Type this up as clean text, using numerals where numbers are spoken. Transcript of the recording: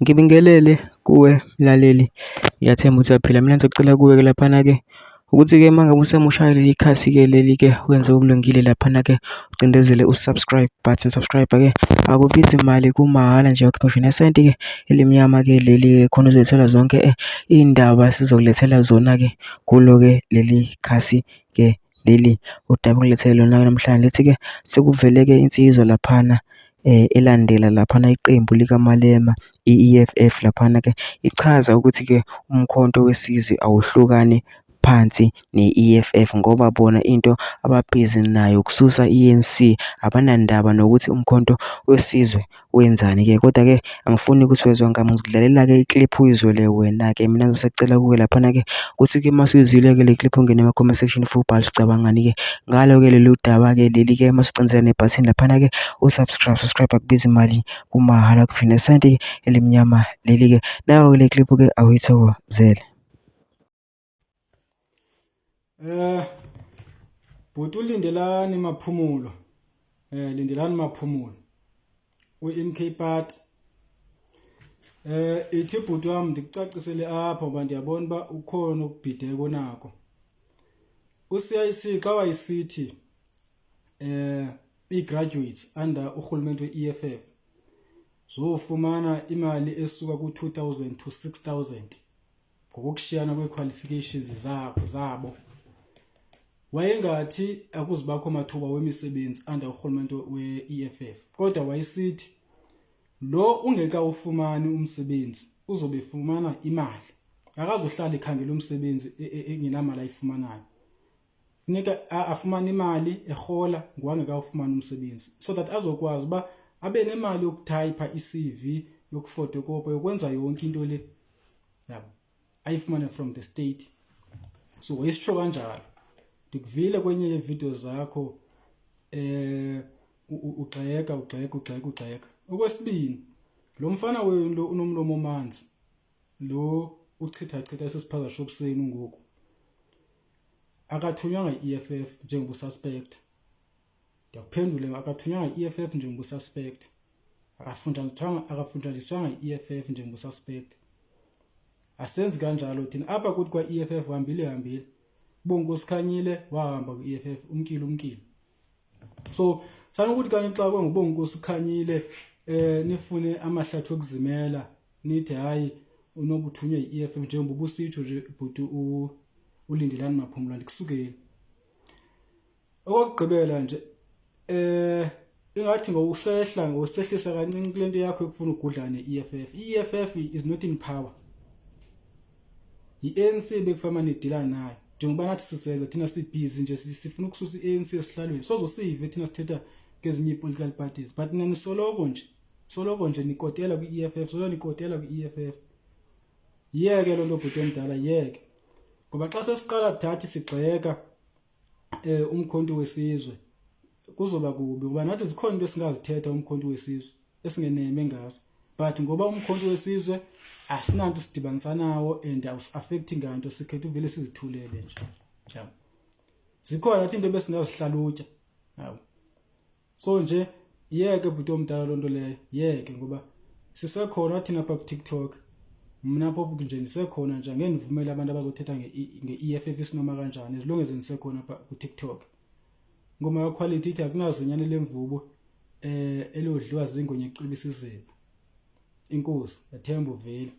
Ngibingelele kuwe mlaleli, ngiyathemba ukuthi uyaphila. Mina ngizocela kuwe-ke laphana-ke ukuthi-ke uma ngabe usemusha leli khasi-ke leli-ke wenze okulungile laphana-ke ucindezele u-subscribe button. Subscribe-ke akubizi imali, kumahhala nje, ukhipha nje nesenti-ke elimnyama-ke leli-ke khona uzolethela zonke iy'ndaba sizokulethela zona-ke kulo-ke leli khasi-ke leli udaba engilethele lona namhlanje. Lithi-ke sekuvele-ke insizwa laphana elandela laphana iqembu likaMalema i-EFF laphana-ke ichaza ukuthi-ke umkhonto wesizwe awuhlukani phansi ne-EFF ngoba bona into ababhizi nayo ukususa i-ANC, abanandaba nokuthi umkhonto wesizwe wenzani-ke. Kodwa-ke angifuni ukuthi wezwe ngami, ngikudlalela-ke ikliphu uyizwele wena-ke. Mina ngisacela kuwe laphana-ke ukuthi-ke masuyizwile-ke le kliphu ungene ema-comment section futhi ubhale ucabangani-ke ngalo-ke leli daba-ke leli-ke masucindezela nebhathini laphana-ke subscribe akubizi imali, kumahhala, kuphinde nesenti elimnyama leli-ke. Nayo-ke le kliphu-ke awuyithokozele. Bhuti ulindelani maphumulo, lindelani maphumulo we-MK Party. Ithi bhuti wami ndikucacisele apha ngoba ndiyabona uba ukhona ukubhideko nako. UCIC xa wayisithi i-graduates under urhulumente we-EFF zofumana imali esuka ku-2,000 to 6,000 ngokushiyana kwe-qualifications zabo, wayengathi akuzibakho amathuba wemisebenzi under urhulumente we-EFF, kodwa wayesithi lo ungeka ufumani umsebenzi uzobe efumana imali, akazohlala ekhangela umsebenzi engenamali ayifumanayo. Funeka afumane imali ehola ngwangeka ufumana umsebenzi, so that azokwazi uba abe nemali yokutypa i-CV, yokufotokopa, yokwenza yonke into le yabo ayifumane from the state. So wayisitsho kanjalo. Ndikuvile kwenye yeevideo zakho ugxeka. Okwesibini, lo mfana wenu lo unomlomo omanzi, lo uchitha esesiphaza shopseni ngoku, akathunywanga i-EFF njengobususpect. Ndiyakuphendula, akathunywanga i-EFF njengobususpect, akafunjaliswanga i-EFF njengobususpect. Asenzi kanjalo thina apha kuthi kwa-EFF hambile Bonkosi wahamba ku-EFF umkile. So sanokuthi kanye xa kwenguBonkosi Khanyile nifune amahlathi okuzimela nithi hayi unobuthunywe yi-EFF njengoba ubusitsho nje bhuti ulindelani maphumulo, ndikusukeli. Okugqibela nje ingathi ngowusehlisa kancinci kule nto yakho yokufuna ukugudlana ne-EFF. I-EFF is not in power. I-ANC bekufama nedila nayo njengoba nathi sisenza thina sibhizi nje sifuna ukususa i-ANC esihlalweni. Sozosive thina sithetha ngezinye i-political parties, but nina soloko nje nikotela kwi-EFF, nikotela kwi-EFF. Yeke lo nto bhuti omdala, yeke. Ngoba xa sesiqala thathi sigxeka umkhonto wesizwe kuzoba kubi, ngoba nathi zikhona into esingazithetha umkhonto wesizwe esingeneme ngazo, but ngoba umkhonto wesizwe asinanto sidibanisa nawo and affecting nganto, sikhetha uvele sizithulele nje. Yabo. Zikhona nathi into besingazihlalutya. Yabo. So nje yeke bhuti omdala lo nto leyo, yeke, ngoba sisekhona thina apha ku-TikTok. Mna phofu nje ndisekhona nje, ngeke ndivumele abantu abazothetha nge-EFF isinoma kanjani, as long as ndisekhona apha ku-TikTok. Ngoma ya-quality ithi akunazinyane lemvubo elodliwa zingonye ecwibisa izipho. Inkosi, yathemba uveli.